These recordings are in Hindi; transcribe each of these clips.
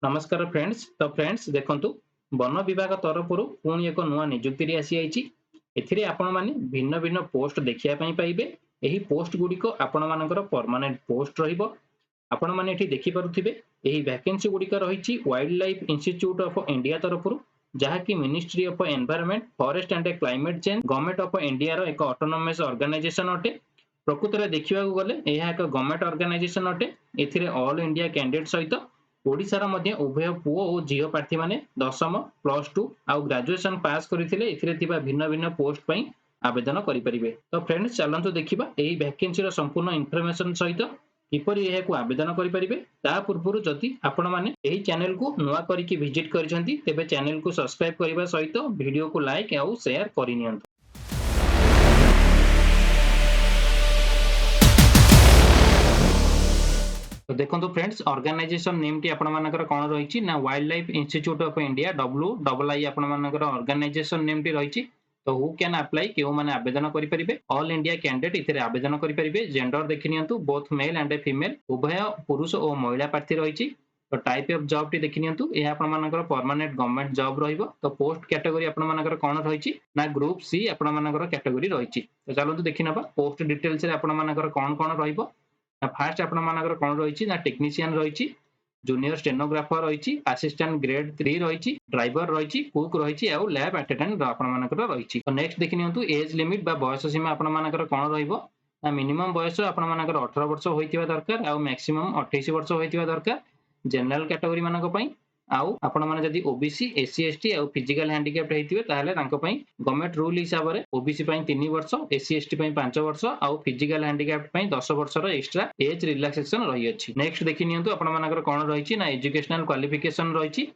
नमस्कार फ्रेंड्स। तो फ्रेंड्स देखंतु वन विभाग तरफ पुणी एक नुआ निजुक्ति आसी जाइए। एथिरे आपण माने भिन्न भिन्न पोस्ट देखिया पई पाइबे। एही पोस्ट गुड़िक आपण मानकर परमानेंट पोस्ट रहिबो। आपण माने एठी देखि पारुथिबे एही वैकेंसी गुड़िक रहिछि wild life institute of India तरफ जहाँकि ministry of environment forest and climate change government of India रो एक ऑटोनोमस ऑर्गेनाइजेशन अटे। प्रकृत रे देखिबा गले एहा एक गवर्नमेंट ऑर्गेनाइजेशन अटे। एथिरे ऑल इंडिया कैंडिडेट सहित ओडिशार मध्य उभय पुओ और झील प्रार्थी माने दशम प्लस टू आउ ग्रेजुएशन पास करथिले एथिरे थिबा भिन्न भिन्न पोस्ट पई आवेदन करि परिबे। तो फ्रेंड्स चलंतु देखिबा एही वैकेंसी रो संपूर्ण इन्फॉर्मेशन सहित किपरि एहाकु आवेदन करि परिबे। ता पूर्वरु जदि आपण माने एही चैनल को नुआ करिकि विजिट करिसंती तेबे चैनल को सब्सक्राइब करिबा सहित वीडियो को लाइक आउ शेयर करिनियंतु। तो देखो फ्रेंड्स ऑर्गेनाइजेशन नेम टी आपण मानकर कोन रहिछि ना wild life institute of India WII आपण मानकर ऑर्गेनाइजेशन नेम टी रहिछि। तो हु कैन अप्लाई केउ माने आवेदन करि परिबे। ऑल इंडिया कैंडिडेट इथिरे आवेदन करि परिबे। जेंडर देखिनियंतु बोथ मेल एंड फीमेल उभय पुरुष और महिला प्रार्थी रहिछि। तो टाइप ऑफ जॉब टी देखिनियंतु ए आपण मानकर परमानेंट गवर्नमेंट जॉब रहिबो। तो पोस्ट कैटेगरी आपण मानकर कोन रहिछि ना ग्रुप सी आपण मानकर कैटेगरी रहिछि। तो चलंतु देखिनबा पोस्ट डिटेल्स रे आपण मानकर कोन कोन रहिबो। फास्ट आपण मानकर कोन रहिछि ना टेक्नीशियन रहिछि, जूनियर स्टेनोग्राफर रहिछि, असिस्टेंट ग्रेड 3 रहिछि, ड्राइवर रहिछि, कुक रहिछि आ लैब अटेंडेंट आपण मानकर रहिछि। तो नेक्स्ट देखिनियंतु एज लिमिट बा बयस सीमा आपण मानकर कोन रहिबो ना मिनिमम बयस आपण मानकर 18 वर्ष होइतिबा दरकार आ मैक्सिमम 28 वर्ष होइतिबा दरकार जनरल कैटेगरी मानक पई। आउ आपण माने जदी ओबीसी एससी एसटी आ फिजिकल हैंडिकैप्ड हेतिबे ताहले तांको पई गवर्नमेंट रूल हिसाब रे ओबीसी पई 3 वर्ष, एससी एसटी पई 5 वर्ष आ फिजिकल हैंडिकैप्ड पई 10 वर्ष रो एक्स्ट्रा एज रिलैक्सेशन रही अछि। नेक्स्ट देखि नियंतु आपण मानकर कोन रहिछि ना एजुकेशनल क्वालिफिकेशन रहिछि।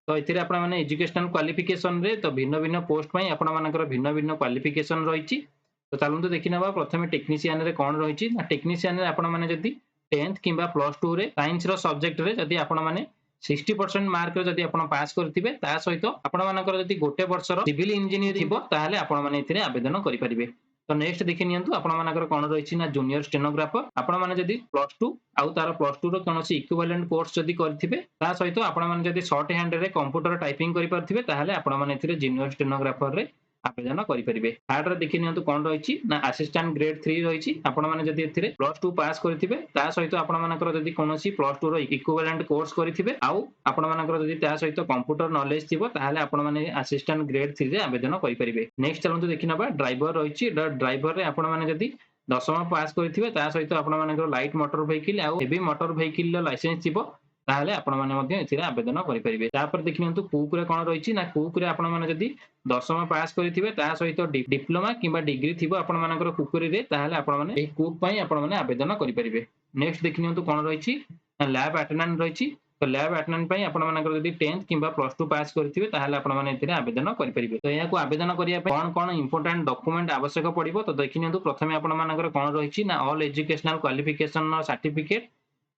तो एथिरे आपण माने एजुकेशनल क्वालिफिकेशन रे तो भिन्न भिन्न पोस्ट पई आपण मानकर भिन्न भिन्न क्वालिफिकेशन रहिछि। तो चलंतु देखिनबा प्रथमे टेक्नीशियन रे कोन रहिछि ना टेक्नीशियन रे आपण माने जदी 10th किबा प्लस 2 रे साइंस रो सब्जेक्ट रे जदी आपण माने 60% मार्क जदि आपण पास करथिबे ता सहित आपण मानकर जदि गोटे वर्षर सिविल इंजीनियर थिबो ताहले आपण माने एथिरे आवेदन करि परिबे। तो नेक्स्ट देखि नियंतु आपण मानकर कोन रहिछि ना जूनियर स्टेनोग्राफर आपण माने जदि प्लस 2 आउ तार प्लस 2 रो कोनोसी इक्विवेलेंट कोर्स जदि करथिबे ता सहित आपण माने जदि शॉर्ट हैंड रे कंप्यूटर टाइपिंग करि परथिबे ताहले आपण माने एथिरे जूनियर स्टेनोग्राफर रे आवेदन करि परिबे। थर्ड रे देखि नियंतु कोन रहिछि ना असिस्टेंट ग्रेड 3 रहिछि। आपण माने जदि एथिरे प्लस 2 पास करथिबे ता सहित आपण मानकर जदि कोनोसी प्लस 2 रो इक्विवेलेंट कोर्स करथिबे आउ आपण मानकर जदि ता सहित कंप्यूटर नॉलेज थिबो ताहले आपण माने असिस्टेंट ग्रेड 3 रे आवेदन करि परिबे। नेक्स्ट चलंतु देखिनबा ड्राइवर रहिछि। ड्राइवर रे आपण माने जदि दशम पास करथिबे ता सहित आपण मानकर लाइट मोटर व्हीकल आउ हेवी मोटर व्हीकल रो लाइसेंस थिबो ताहले आपण माने मध्ये एथिरे आवेदन करि परिबे। तापर देखिनंतु कुक रे कोन रहिछि ना कुक रे आपण माने जदि दशम पास करथिबे ता सहित डिप्लोमा किबा डिग्री थिबो आपण मानकर कुकरी रे ताहले आपण माने ए कुक पई आपण माने आवेदन करि परिबे। नेक्स्ट देखिनंतु कोन रहिछि ना लैब अटेंडेंट रहिछि। तो लैब अटेंडेंट पई आपण मानकर जदि 10th किबा प्लस 2 पास करथिबे ताहले आपण माने एथिरे आवेदन करि परिबे। तो एयाको आवेदन करिया पे कोन कोन इंपोर्टेंट डॉक्यूमेंट आवश्यक पड़िबो। तो देखिनंतु प्रथमे आपण मानकर कोन रहिछि ना all educational qualification no certificate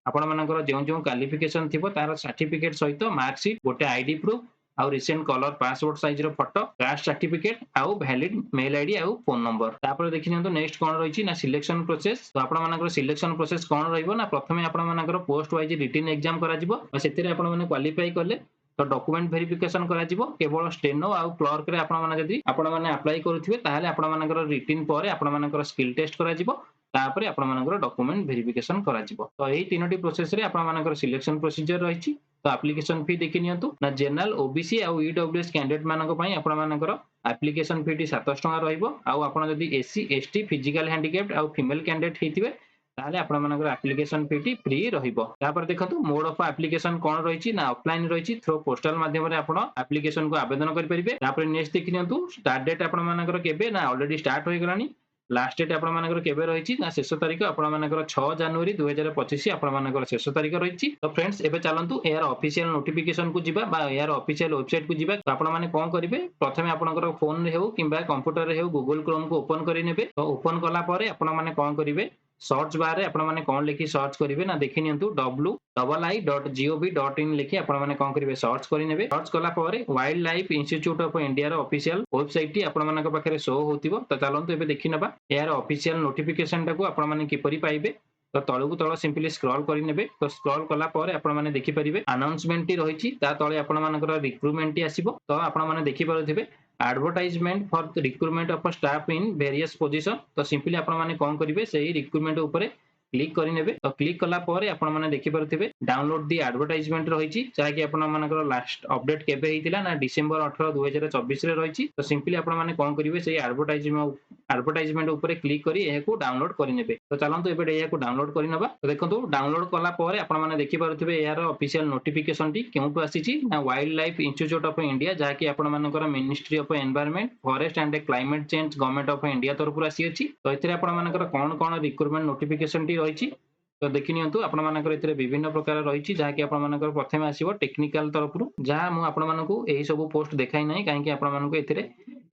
आपण मानकर जो जो क्वालिफिकेशन थिबो तार सर्टिफिकेट सहित मार्कशीट गोटे आईडी प्रूफ आउ रिसेंट कलर पासपोर्ट साइज रो फोटो कास्ट सर्टिफिकेट आउ वैलिड मेल आईडी आउ फोन नंबर। तापर देखिनंतु नेक्स्ट कोन रहिछि ना सिलेक्शन प्रोसेस। तो आपण मानकर सिलेक्शन प्रोसेस कोन रहइबो ना प्रथमे आपण मानकर पोस्ट वाइज रिटन एग्जाम करा जिवो आ सेतिरे आपण माने क्वालिफाई करले तो डॉक्यूमेंट वेरिफिकेशन करा जिवो। केवल स्टेनो आउ क्लर्क रे आपण माने जदी आपण माने अप्लाई करूथिबे ताहाले आपण मानकर रिटन परे आपण मानकर स्किल टेस्ट करा जिवो तापरे आपण मानकर डॉक्यूमेंट वेरिफिकेशन करा जिवो। तो एही तीनोटी प्रोसेस रे आपण मानकर सिलेक्शन प्रोसीजर रहिछि। तो एप्लीकेशन फी देखि नियंतु ना जनरल ओबीसी आ ईडब्ल्यूएस कैंडिडेट मानक पई आपण मानकर एप्लीकेशन फी टी 700 टका रहइबो। आउ आपण जदी एससी एसटी फिजिकल हैंडिकैप्ड आउ फीमेल कैंडिडेट हेतिबे ताले आपण मानकर एप्लीकेशन फी टी फ्री रहइबो। तापर देखंतु मोड ऑफ एप्लीकेशन कोन रहिछि ना ऑफलाइन रहिछि थ्रू पोस्टल माध्यम रे आपण एप्लीकेशन को आवेदन करि परिबे। तापर नेक्स्ट देखि नियंतु स्टार्ट डेट आपण मानकर केबे ना ऑलरेडी स्टार्ट होई गलानी। लास्ट डेट आपण मानकर केबे रहिछि ना शेष तारीख आपण मानकर 6 जनवरी 2025 आपण मानकर शेष तारीख रहिछि। तो फ्रेंड्स एबे चलंतु एयार ऑफिशियल नोटिफिकेशन को जिबा बा एयार ऑफिशियल वेबसाइट को जिबा। तो आपण माने कोन करिवे प्रथमे आपणकर फोन रे हेउ किबा कंप्यूटर रे हेउ गूगल क्रोम को ओपन करि नेबे। तो ओपन कला परे आपण माने कोन करिवे सर्च बार रे आपण माने कोन लिखि सर्च करिवे ना देखि नियंतु www.gov.in लिखि आपण माने कोन करिवे सर्च करि नेबे। सर्च कला परे wild life institute of India रो ऑफिशियल वेबसाइट टी आपण मानक पाखरे शो होतिबो। तो चलंतु एबे देखि नबा एयार ऑफिशियल नोटिफिकेशन टाको आपण माने किपरि पाइबे। तो तळକୁ तळ सिंपली स्क्रॉल करि नेबे तो स्क्रॉल कला परे आपण माने देखि परिबे अनाउंसमेंट टी रहिछि ता तळे आपण मानकर रिक्रुटमेंट टी आसीबो तो आपण माने देखि पारुथिबे advertisement for the recruitment of staff in various position तो सिंपली आपण माने कोन करिवे सेही रिक्रुटमेंट ऊपर क्लिक करि नेबे तो क्लिक कला परे आपण माने देखि पारुथिबे डाउनलोड दी एडवर्टाइजमेंट रहिछि जा कि आपण मानकर लास्ट अपडेट केबे हेतिला ना डिसेंबर 18 2024 रे रहिछि तो सिंपली आपण माने कोन करिवे सेही एडवर्टाइजमेंट ऊपर क्लिक करी एहाकू डाउनलोड करि नेबे तो चलंतु एबे एहाकू डाउनलोड करि नबा तो देखंतु डाउनलोड कला परे आपण माने देखि पारुथिबे यार ऑफिशियल नोटिफिकेशन टी केउटु आसीछि ना wild life institute of India जा कि आपण मानकर ministry of environment forest and climate change government of India तरफ आसी अछि तो एथिरे आपण मानकर कोन रिक्रुटमेंट नोटिफिकेशन टी रहिछि तो देखि नियंतु आपण मानकर एथिरे विभिन्न प्रकार रहिछि जा कि आपण मानकर प्रथमे आसीबो टेक्निकल तरफ रु जहा मु आपण मानकू एही सब पोस्ट देखाई नै काहे कि आपण मानकू एथिरे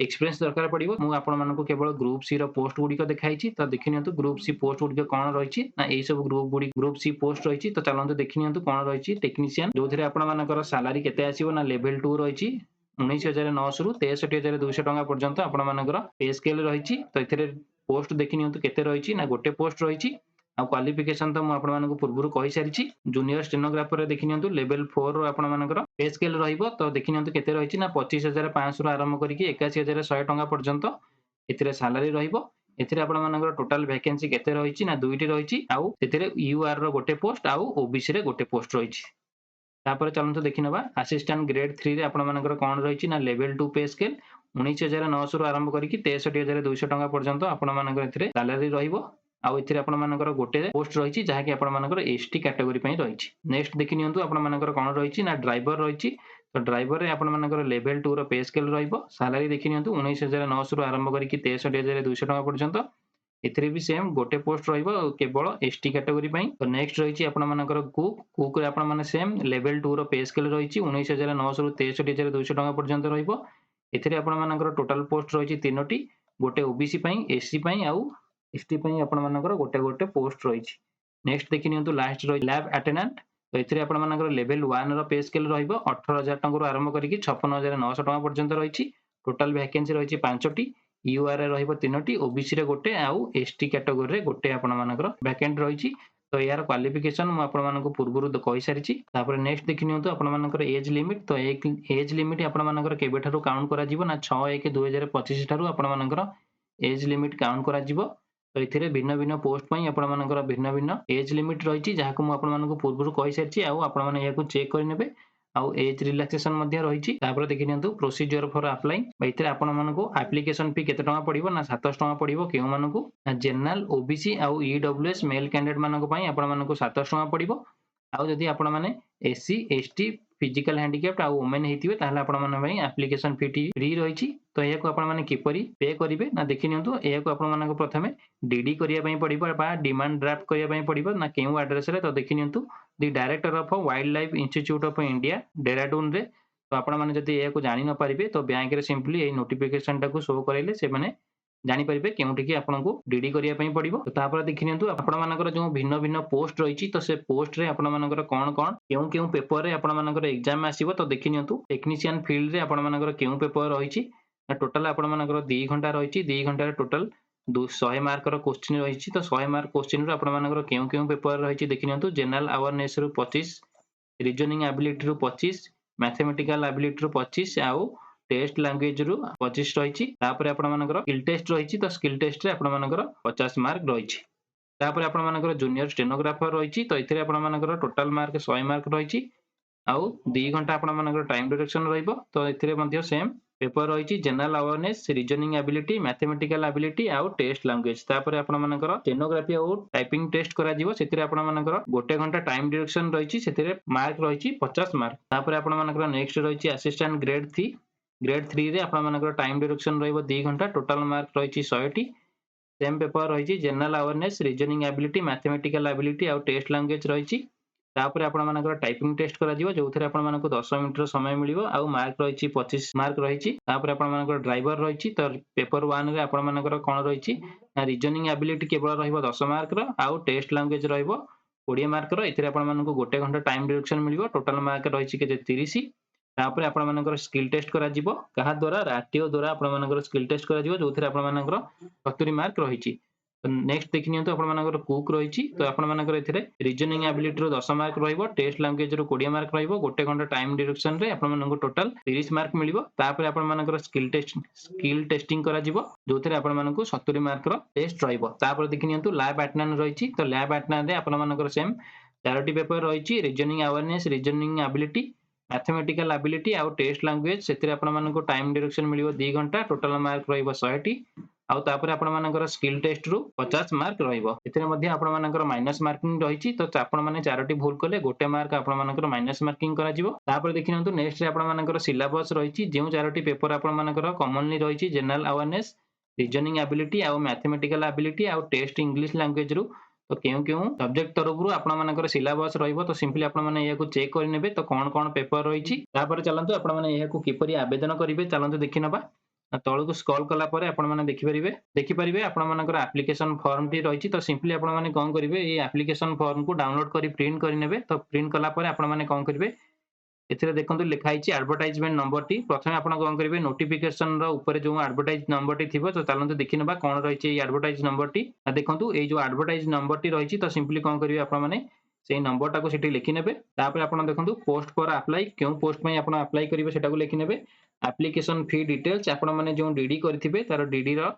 एक्सपीरियंस दरकार पड़िबो मु आपण मानकू केवल ग्रुप सी रो पोस्ट गुडी को देखाइछि तो देखि नियंतु ग्रुप सी पोस्ट गुडी को कोन रहिछि ना एही सब ग्रुप सी पोस्ट रहिछि तो चलंतु देखि नियंतु कोन रहिछि टेक्नीशियन जोथिरे आपण मानकर सैलरी केते आसीबो ना लेवल 2 रहिछि 19900 रु 63200 टका पर्यंत आपण मानकर पे स्केल रहिछि तो एथिरे पोस्ट देखि नियंतु केते रहिछि ना गोटे पोस्ट रहिछि आ क्वालिफिकेशन तो मु आपण मानकू पूर्वरु कहि सारिछि जूनियर स्टेनोग्राफर रे देखि नियंतु लेवल 4 रो आपण मानकर पे स्केल रहिबो तो देखि नियंतु केते रहिछि ना 25500 रु आरंभ करिकि 81100 टका पर्यंत एथिरे सैलरी रहिबो एथिरे आपण मानकर टोटल वैकेंसी केते रहिछि ना दुईटी रहिछि आउ एथिरे यूआर रो गोटे पोस्ट आउ ओबीसी रे गोटे पोस्ट रहिछि तापर चलंतु देखि नबा असिस्टेंट ग्रेड 3 रे आपण मानकर कोन रहिछि ना लेवल 2 पे स्केल 19900 रु आरंभ करिकि 63200 टका पर्यंत आपण मानकर एथिरे सैलरी रहिबो आउ एथिरे आपण मानकर गोटे पोस्ट रहिछि जहा कि आपण मानकर एसटी कैटेगरी पई रहिछि नेक्स्ट देखि नियंतु आपण मानकर कोन रहिछि ना ड्राइवर रहिछि तो ड्राइवर रे आपण मानकर लेवल 2 रो पे स्केल रहिबो सैलरी देखि नियंतु 19900 रु आरंभ करिकि 63200 टका पर्यंत एथिरे भी सेम गोटे पोस्ट रहिबो केवल एसटी कैटेगरी पई तो नेक्स्ट रहिछि आपण मानकर कुक रे आपण माने सेम लेवल 2 रो पे स्केल रहिछि 19900 रु 63200 टका पर्यंत रहिबो एथिरे आपण मानकर टोटल पोस्ट रहिछि तीनोटी गोटे ओबीसी पई एससी पई आउ एसटी पई आपण मानकर गोटे गोटे पोस्ट रहिछि नेक्स्ट देखि नियंतु लास्ट रहि लैब अटेंडेंट तो एथिरे आपण मानकर लेवल 1 रो पे स्केल रहिबो 18000 टका रु आरंभ करिकि 56900 टका पर्यंत रहिछि टोटल वैकेंसी रहिछि 5टी यूआर रे रहिबो 3टी ओबीसी रे गोटे आउ एसटी कैटेगरी रे गोटे आपण मानकर वैकेंट रहिछि तो यार क्वालिफिकेशन मु आपण मानकू पूर्वरु कहि सारिछि तापर नेक्स्ट देखि नियंतु आपण मानकर एज लिमिट तो एज लिमिट आपण मानकर केबे ठारू काउंट करा जिवो ना 6/1/2025 ठारू आपण मानकर एज लिमिट काउंट करा जिवो तो एथिरे भिन्न भिन्न पोस्ट पई आपण मानकर भिन्न भिन्न एज लिमिट रहिछि जाहाको मु आपण मानकू पूर्वरु कहि सारिछि आउ आपण माने याकू चेक करि नेबे आउ एज रिलैक्सेशन मध्ये रहिछि तापर देखि नियंतु प्रोसीजर फॉर अप्लाइंग एथिरे आपण मानकू एप्लीकेशन फी केते टका पड़िबो ना 700 टका पड़िबो केउ मानकू ना जनरल ओबीसी आउ ईडब्ल्यूएस मेल कैंडिडेट मानकू पई आपण मानकू 700 टका पड़िबो आउ जदि आपण माने एससी एसटी फिजिकल हैंडिकैप्ड आउ वुमेन हेतिबे ताहले आपण माने पई एप्लीकेशन फी फ्री रहिछि तो याकू आपण माने किपरि पे करिवे ना देखि नियंतु याकू आपण मानकू प्रथमे डीडी करिया पई पड़िबो बा डिमांड ड्राफ्ट करिया पई पड़िबो ना केउ एड्रेस रे तो देखि नियंतु the director of wild life institute of India Dehradun रे तो आपण माने जदि याकू जानि न पारिबे तो बैंक रे सिंपली ए नोटिफिकेशन टाकू शो करैले से माने जानि परिबे केउठी कि आपनको डीडी करिया पई पड़िबो तो तापर देखि नियंतु आपण मानकर जो भिन्न भिन्न पोस्ट रहिछि तो से पोस्ट रे आपण मानकर कोन कोन केउ केउ पेपर रे आपण मानकर एग्जाम आसीबो तो देखि नियंतु टेक्नीशियन फील्ड रे आपण मानकर केउ पेपर रहिछि टोटल आपण मानकर 2 घंटा रहिछि 2 घंटा रे टोटल 100 मार्क रो क्वेश्चन रहिछि तो 100 मार्क क्वेश्चन रो आपण मानकर केउ केउ पेपर रहिछि देखि नियंतु जनरल अवेयरनेस रो 25 रीजनिंग एबिलिटी रो 25 मैथमेटिकल एबिलिटी रो 25 आउ टेस्ट लैंग्वेज रु 25 रहिछि तापर आपण मानकर स्किल टेस्ट रहिछि तो स्किल टेस्ट रे आपण मानकर 50 मार्क रहिछि तापर आपण मानकर जूनियर स्टेनोग्राफर रहिछि तो एथिरे आपण मानकर टोटल मार्क 100 मार्क रहिछि आउ 2 घंटा आपण मानकर टाइम ड्यूरेशन रहइबो तो एथिरे मध्ये सेम पेपर रहिछि general awareness reasoning ability mathematical ability आउ टेस्ट लैंग्वेज तापर आपण मानकर स्टेनोग्राफी आउ टाइपिंग टेस्ट करा जिवो सेथिरे आपण मानकर 1 घंटा टाइम ड्यूरेशन रहिछि सेथिरे मार्क रहिछि 50 मार्क तापर आपण मानकर नेक्स्ट रहिछि असिस्टेंट ग्रेड 3 रे आपण मानकर टाइम ड्यूरेशन रहइबो 2 घंटा टोटल मार्क रहिछि 100 टी सेम पेपर रहिछि general awareness reasoning ability mathematical ability आउ टेस्ट लैंग्वेज रहिछि तापर आपण मानकर टाइपिंग टेस्ट करा जिवो जोथरे आपण मानको 10 मिनिट रो समय मिलिबो आउ मार्क रहिछि 25 मार्क रहिछि तापर आपण मानकर ड्राइवर रहिछि तो पेपर 1 रे आपण मानकर कोन रहिछि रीजनिंग एबिलिटी केवल रहिबो 10 मार्क रो आउ टेस्ट लैंग्वेज रहिबो 20 मार्क रो एथिरे आपण मानको 1 घंटा टाइम ड्यूरेशन मिलिबो टोटल मार्क रहिछि के 30 तापर आपण मानकर स्किल टेस्ट करा जिवो कहा द्वारा राटियो द्वारा आपण मानकर स्किल टेस्ट करा जिवो जोथरे आपण मानकर 70 मार्क रहिछि तो नेक्स्ट देखि नियंतु आपण मानकर कुक रहिछि तो आपण मानकर एथिरे रीजनिंग एबिलिटी रो 10 मार्क रहइबो टेस्ट लैंग्वेज रो 20 मार्क रहइबो गोटे घंटा टाइम डिडक्शन रे आपण मानकर टोटल 30 मार्क मिलिबो तापर आपण मानकर स्किल टेस्टिंग करा जिवो जोथरे आपण मानकर 70 मार्क रो टेस्ट रहइबो तापर देखि नियंतु लैब एटनन रहिछि तो लैब एटनन रे आपण मानकर सेम चारोटी पेपर रहिछि reasoning awareness reasoning ability mathematical ability आउ टेस्ट लैंग्वेज सेतिर आपण मानकर टाइम डिडक्शन मिलिबो 2 घंटा टोटल मार्क रहइबो 100 आउ तापर आपण मानकर स्किल टेस्ट रु 50 मार्क रहइबो एथिरे मध्ये आपण मानकर माइनस मार्किंग रहिछि तो आपण माने चारोटी भूल कले गोटे मार्क आपण मानकर माइनस मार्किंग करा जिवो तापर देखिनंतु नेक्स्ट रे आपण मानकर सिलेबस रहिछि जेउ चारोटी पेपर आपण मानकर कॉमनली रहिछि जनरल अवेयरनेस रीजनिंग एबिलिटी आउ मैथमेटिकल एबिलिटी आउ टेस्ट इंग्लिश लैंग्वेज रु तो केउ केउ सब्जेक्ट तरफ रु आपण मानकर सिलेबस रहइबो तो सिंपली आपण माने याकू चेक करि नेबे तो कोन कोन पेपर रहिछि तापर चलंतु आपण माने याकू किपरि आवेदन करिवे चलंतु देखिनबा तळकु स्क्रॉल कला परे आपण माने देखि परिबे आपण मानकर एप्लीकेशन फॉर्म टी रहिछि तो सिंपली आपण माने कोन करिवे ए एप्लीकेशन फॉर्म को डाउनलोड करी प्रिंट करि नेबे तो प्रिंट कला परे आपण माने कोन करिवे एथिरे देखंतु लिखा हिछि एडवर्टाइजमेंट नंबर टी प्रथमे आपण कोन करिवे नोटिफिकेशन रो ऊपर जो एडवर्टाइज नंबर टी थिबो तो चलंतु देखिनबा कोन रहिछि ए एडवर्टाइज नंबर टी देखंतु ए जो एडवर्टाइज नंबर टी रहिछि तो सिंपली कोन करिवे आपण माने सेही नंबर टाको सेठी लिखि नेबे तापर आपण देखंतु पोस्ट फॉर अप्लाई केउ पोस्ट में आपण अप्लाई करिवे सेटाको लिखि नेबे एप्लीकेशन फी डिटेल्स आपण माने जो डीडी करथिबे तार डीडी रो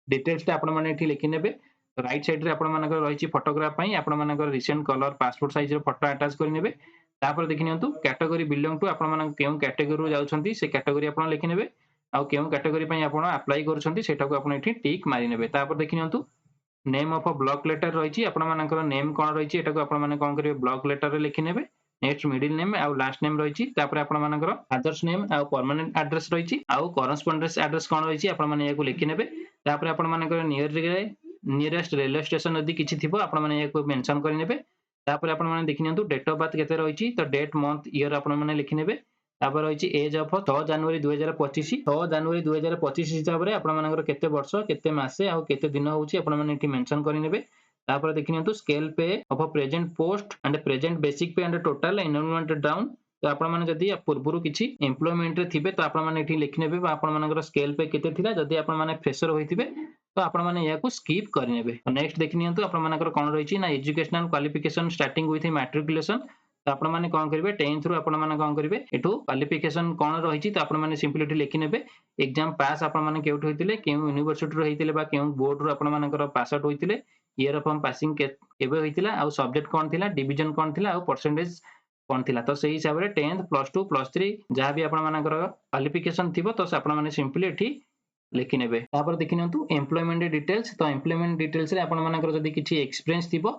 डिटेल्स ता आपण माने एठी लिखि नेबे राइट साइड रे आपण मानकर रहिछि फोटोग्राफ पई आपण मानकर रिसेंट कलर पासपोर्ट साइज रो फोटो अटैच करि नेबे तापर देखि नियंतु कैटेगरी बिलोंग टू आपण माने केउ कैटेगरी रो जाउछंती से कैटेगरी आपण लिखि नेबे आ केउ कैटेगरी पई आपण अप्लाई करूछंती सेटा को आपण एठी टिक मारि नेबे तापर देखि नियंतु name of a block letter रहिछि आपण मानकर नेम कोन रहिछि एटा को आपण माने कोन करिवे ब्लॉक लेटर रे लिखि नेबे नेक्स्ट मिडिल नेम आ लास्ट नेम रहिछि तापर आपण मानकर फादर्स नेम आ परमानेंट एड्रेस रहिछि आ कॉरेस्पोंडेंस एड्रेस कोन रहिछि आपण माने याकू लिखि नेबे तापर आपण मानकर नियरेस्ट रेलवे स्टेशन यदि किछि थिबो आपण माने याकू मेंशन करि नेबे तापर आपण माने देखि नियंतु डेट ऑफ बर्थ केते रहिछि तो डेट मंथ ईयर आपण माने लिखि नेबे तापर रहिछि एज ऑफ 6 जनवरी 2025 6 जनवरी 2025 हिसाब रे आपण मानकर केते वर्ष केते मासे आ केते दिन होउछि आपण माने एठी मेंशन करि नेबे तापर देखि नियंतु स्केल पे of a present post and present basic पे एंड टोटल एनरोलमेंट डाउन तो आपण माने जदी पूर्वरु किछि एम्प्लॉयमेंट रे थिबे तो आपण माने एठी लिखि नेबे बा आपण मानकर स्केल पे केते थिला जदी आपण माने फ्रेशर होइथिबे तो आपण माने याकू स्किप करि नेबे नेक्स्ट देखि नियंतु आपण मानकर कोन रहिछि ना educational qualification starting with matriculation तो आपण माने कोन करिवे 10th रु आपण माने कोन करिवे एठो क्वालिफिकेशन कोन रहिछि तो आपण माने सिंपली एठी लिखि नेबे एग्जाम पास आपण माने केउठ होइतिले केउ यूनिवर्सिटी रो होइतिले बा केउ बोर्ड रो आपण मानकर पास आउट होइतिले ईयर ऑफ पासिंग केबे होइतिला आ सब्जेक्ट कोन थिला डिवीजन कोन थिला आ परसेंटेज कोन थिला तो सेही हिसाब रे 10th +2 +3 जहां भी आपण मानकर क्वालिफिकेशन थिबो तो आपण माने सिंपली एठी लिखि नेबे तापर देखिनंतु एम्प्लॉयमेंट डिटेल्स तो एम्प्लॉयमेंट डिटेल्स रे आपण मानकर जदी किछि एक्सपीरियंस थिबो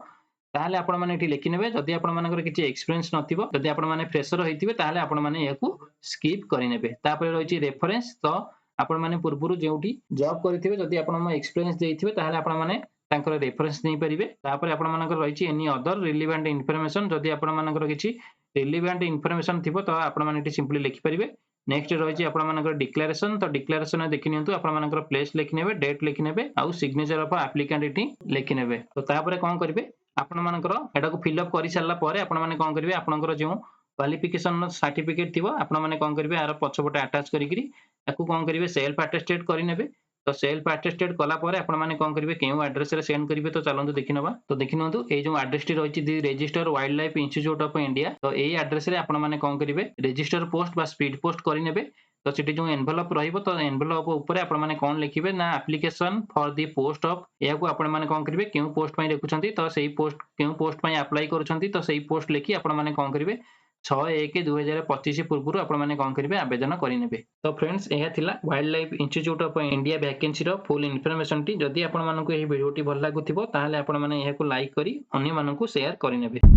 ताहले आपण माने एठी लिखि नेबे जदी आपण मानकर किछि एक्सपीरियंस नथिबो जदी आपण माने फ्रेशर होइतिबे ताहले आपण माने याकू स्किप करि नेबे तापर रहिछि रेफरेंस तो आपण माने पूर्वरु जेउठी जॉब करिथिबे जदी आपण माने एक्सपीरियंस देइथिबे ताहले आपण माने तांकर रेफरेंस नै परिबे तापर आपण मानकर रहिछि एनी अदर रिलेवेंट इन्फॉर्मेशन जदी आपण मानकर किछि रिलेवेंट इन्फॉर्मेशन थिबो तो आपण माने एठी सिंपली लिखि परिबे नेक्स्ट रहिछि आपण मानकर डिक्लेरेशन तो डिक्लेरेशन देखि नियंतु आपण मानकर प्लेस लिखि नेबे डेट लिखि नेबे आ सिग्नेचर ऑफ एप्लीकेंट एठी लिखि नेबे तो तापर कोन करिवे आपण मानकर एटा को फिल अप करि सारला परे आपण माने कोन करिवे आपनकर जो क्वालिफिकेशन सर्टिफिकेट थिबो आपण माने कोन करिवे आर पछपटे अटैच करिकरी याकू कोन करिवे सेल्फ अटेस्टेड करि नेबे तो सेल्फ अटेस्टेड कला परे आपण माने कोन करिवे केउ एड्रेस रे सेंड करिवे तो चलंतु देखिनबा तो देखिनंतु ए जो एड्रेस टी रहिछि the register wild life institute of India तो एई एड्रेस रे आपण माने कोन करिवे रजिस्टर पोस्ट बा स्पीड पोस्ट करि नेबे तो सेठी जो एनवेलप रहिबो तो एनवेलप ऊपर आपण माने कोन लिखिबे ना application for the post of याकू आपण माने कोन करिवे केउ पोस्ट पई लिखुछंती तो सेही पोस्ट केउ पोस्ट पई अप्लाई करूछंती तो सेही पोस्ट लिखि आपण माने कोन करिवे 6/1/2025 पूर्व आपण माने कोन करिवे आवेदन करि नेबे तो फ्रेंड्स एहा थिला wild life institute of India vacancy रो फुल इन्फॉर्मेशन टी जदी आपण मानकु एही वीडियो टी भल लागुथिबो ताहाले आपण माने एहा को लाइक करी अन्य मानकु शेयर करि नेबे।